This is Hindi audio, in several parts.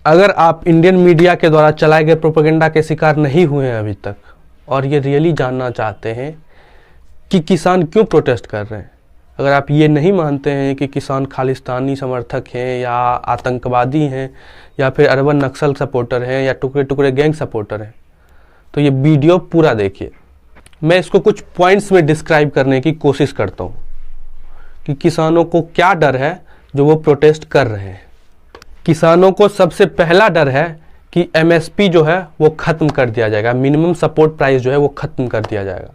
अगर आप इंडियन मीडिया के द्वारा चलाए गए प्रोपेगेंडा के शिकार नहीं हुए हैं अभी तक और ये रियली जानना चाहते हैं कि किसान क्यों प्रोटेस्ट कर रहे हैं, अगर आप ये नहीं मानते हैं कि किसान खालिस्तानी समर्थक हैं या आतंकवादी हैं या फिर अरबन नक्सल सपोर्टर हैं या टुकड़े टुकड़े गैंग सपोर्टर हैं, तो ये वीडियो पूरा देखिए। मैं इसको कुछ पॉइंट्स में डिस्क्राइब करने की कोशिश करता हूँ कि किसानों को क्या डर है जो वो प्रोटेस्ट कर रहे हैं। किसानों को सबसे पहला डर है कि एमएसपी जो है वो ख़त्म कर दिया जाएगा, मिनिमम सपोर्ट प्राइस जो है वो ख़त्म कर दिया जाएगा।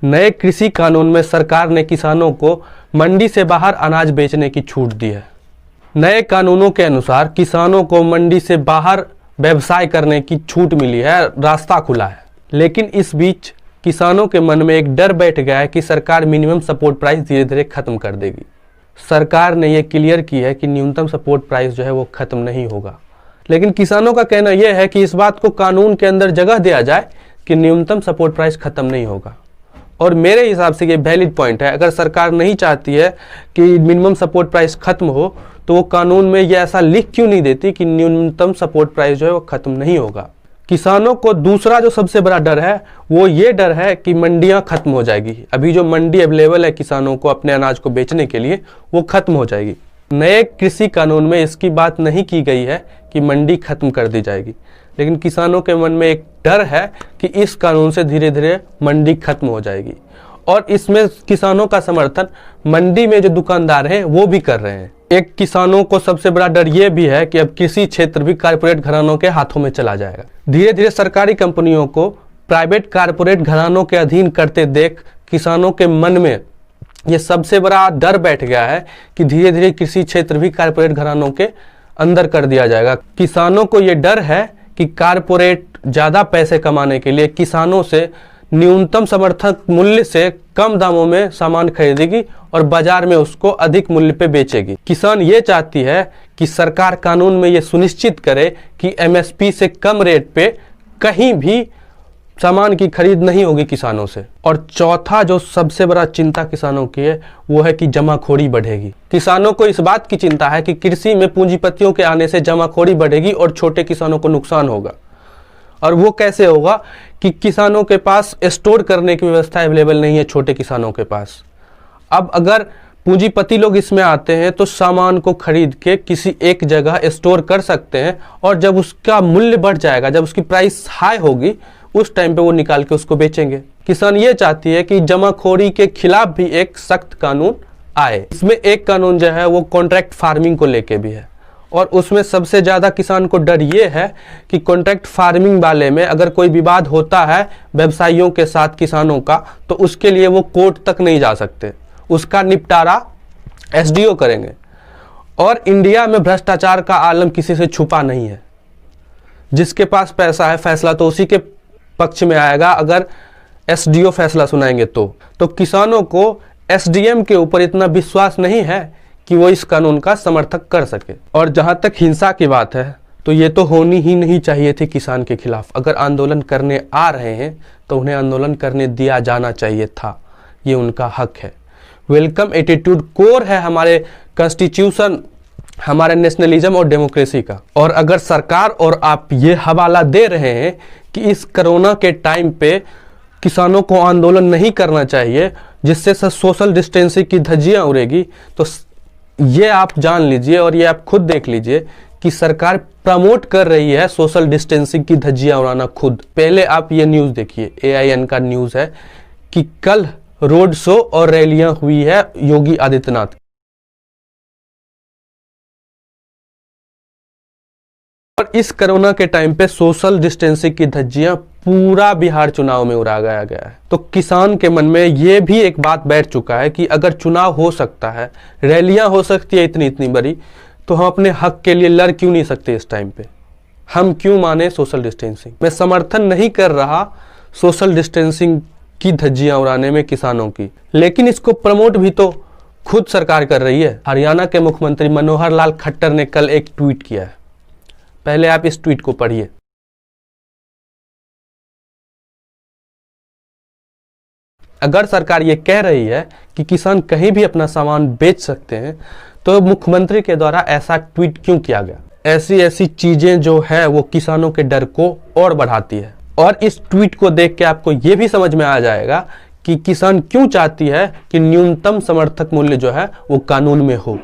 नए कृषि कानून में सरकार ने किसानों को मंडी से बाहर अनाज बेचने की छूट दी है। नए कानूनों के अनुसार किसानों को मंडी से बाहर व्यवसाय करने की छूट मिली है, रास्ता खुला है। लेकिन इस बीच किसानों के मन में एक डर बैठ गया है कि सरकार मिनिमम सपोर्ट प्राइस धीरे धीरे ख़त्म कर देगी। सरकार ने यह क्लियर की है कि न्यूनतम सपोर्ट प्राइस जो है वो ख़त्म नहीं होगा, लेकिन किसानों का कहना यह है कि इस बात को कानून के अंदर जगह दिया जाए कि न्यूनतम सपोर्ट प्राइस ख़त्म नहीं होगा। और मेरे हिसाब से ये वैलिड पॉइंट है। अगर सरकार नहीं चाहती है कि मिनिमम सपोर्ट प्राइस ख़त्म हो तो वो कानून में ये ऐसा लिख क्यों नहीं देती कि न्यूनतम सपोर्ट प्राइस जो है वो ख़त्म नहीं होगा। किसानों को दूसरा जो सबसे बड़ा डर है वो ये डर है कि मंडियां खत्म हो जाएगी। अभी जो मंडी अवेलेबल है किसानों को अपने अनाज को बेचने के लिए वो खत्म हो जाएगी। नए कृषि कानून में इसकी बात नहीं की गई है कि मंडी खत्म कर दी जाएगी, लेकिन किसानों के मन में एक डर है कि इस कानून से धीरे धीरे मंडी खत्म हो जाएगी। और इसमें किसानों का समर्थन मंडी में जो दुकानदार हैं वो भी कर रहे हैं। एक किसानों को सबसे बड़ा डर ये भी है कि अब कृषि क्षेत्र भी कारपोरेट घरानों के हाथों में चला जाएगा। धीरे धीरे सरकारी कंपनियों को प्राइवेट कारपोरेट घरानों के अधीन करते देख किसानों के मन में ये सबसे बड़ा डर बैठ गया है कि धीरे धीरे कृषि क्षेत्र भी कारपोरेट घरानों के अंदर कर दिया जाएगा। किसानों को ये डर है कि कारपोरेट ज़्यादा पैसे कमाने के लिए किसानों से न्यूनतम समर्थक मूल्य से कम दामों में सामान खरीदेगी और बाजार में उसको अधिक मूल्य पे बेचेगी। किसान ये चाहती है कि सरकार कानून में ये सुनिश्चित करे कि एमएसपी से कम रेट पे कहीं भी सामान की खरीद नहीं होगी किसानों से। और चौथा जो सबसे बड़ा चिंता किसानों की है वो है कि जमाखोरी बढ़ेगी। किसानों को इस बात की चिंता है कि कृषि में पूंजीपतियों के आने से जमाखोरी बढ़ेगी और छोटे किसानों को नुकसान होगा। और वो कैसे होगा कि किसानों के पास स्टोर करने की व्यवस्था अवेलेबल नहीं है छोटे किसानों के पास। अब अगर पूंजीपति लोग इसमें आते हैं तो सामान को खरीद के किसी एक जगह स्टोर कर सकते हैं और जब उसका मूल्य बढ़ जाएगा, जब उसकी प्राइस हाई होगी, उस टाइम पे वो निकाल के उसको बेचेंगे। किसान ये चाहती है कि जमाखोरी के खिलाफ भी एक सख्त कानून आए। इसमें एक कानून जो है वो कॉन्ट्रैक्ट फार्मिंग को लेके भी है और उसमें सबसे ज़्यादा किसान को डर ये है कि कॉन्ट्रैक्ट फार्मिंग वाले में अगर कोई विवाद होता है व्यवसायियों के साथ किसानों का तो उसके लिए वो कोर्ट तक नहीं जा सकते, उसका निपटारा एसडीओ करेंगे। और इंडिया में भ्रष्टाचार का आलम किसी से छुपा नहीं है। जिसके पास पैसा है फैसला तो उसी के पक्ष में आएगा अगर एसडीओ फैसला सुनाएंगे तो किसानों को एसडीएम के ऊपर इतना विश्वास नहीं है कि वो इस कानून का समर्थन कर सके। और जहां तक हिंसा की बात है तो ये तो होनी ही नहीं चाहिए थी किसान के खिलाफ। अगर आंदोलन करने आ रहे हैं तो उन्हें आंदोलन करने दिया जाना चाहिए था, ये उनका हक है। वेलकम एटीट्यूड कोर है हमारे कॉन्स्टिट्यूशन, हमारे नेशनलिज्म और डेमोक्रेसी का। और अगर सरकार और आप ये हवाला दे रहे हैं कि इस कोरोना के टाइम पे किसानों को आंदोलन नहीं करना चाहिए जिससे सोशल डिस्टेंसिंग की धज्जियां उड़ेगी, तो ये आप जान लीजिए और ये आप खुद देख लीजिए कि सरकार प्रमोट कर रही है सोशल डिस्टेंसिंग की धज्जियां उड़ाना खुद। पहले आप ये न्यूज़ देखिए, AIN का न्यूज़ है कि कल रोड शो और रैलियां हुई है योगी आदित्यनाथ। और इस कोरोना के टाइम पे सोशल डिस्टेंसिंग की धज्जियां पूरा बिहार चुनाव में उड़ाया गया है। तो किसान के मन में ये भी एक बात बैठ चुका है कि अगर चुनाव हो सकता है, रैलियां हो सकती है इतनी इतनी बड़ी, तो हम अपने हक के लिए लड़ क्यों नहीं सकते इस टाइम पे? हम क्यों माने सोशल डिस्टेंसिंग? मैं समर्थन नहीं कर रहा सोशल डिस्टेंसिंग की धज्जियां उड़ाने में किसानों की, लेकिन इसको प्रमोट भी तो खुद सरकार कर रही है। हरियाणा के मुख्यमंत्री मनोहर लाल खट्टर ने कल एक ट्वीट किया है, पहले आप इस ट्वीट को पढ़िए। अगर सरकार ये कह रही है कि किसान कहीं भी अपना सामान बेच सकते हैं तो मुख्यमंत्री के द्वारा ऐसा ट्वीट क्यों किया गया? ऐसी ऐसी चीजें जो है वो किसानों के डर को और बढ़ाती है। और इस ट्वीट को देख के आपको ये भी समझ में आ जाएगा कि किसान क्यों चाहती है कि न्यूनतम समर्थक मूल्य जो है वो कानून में हो।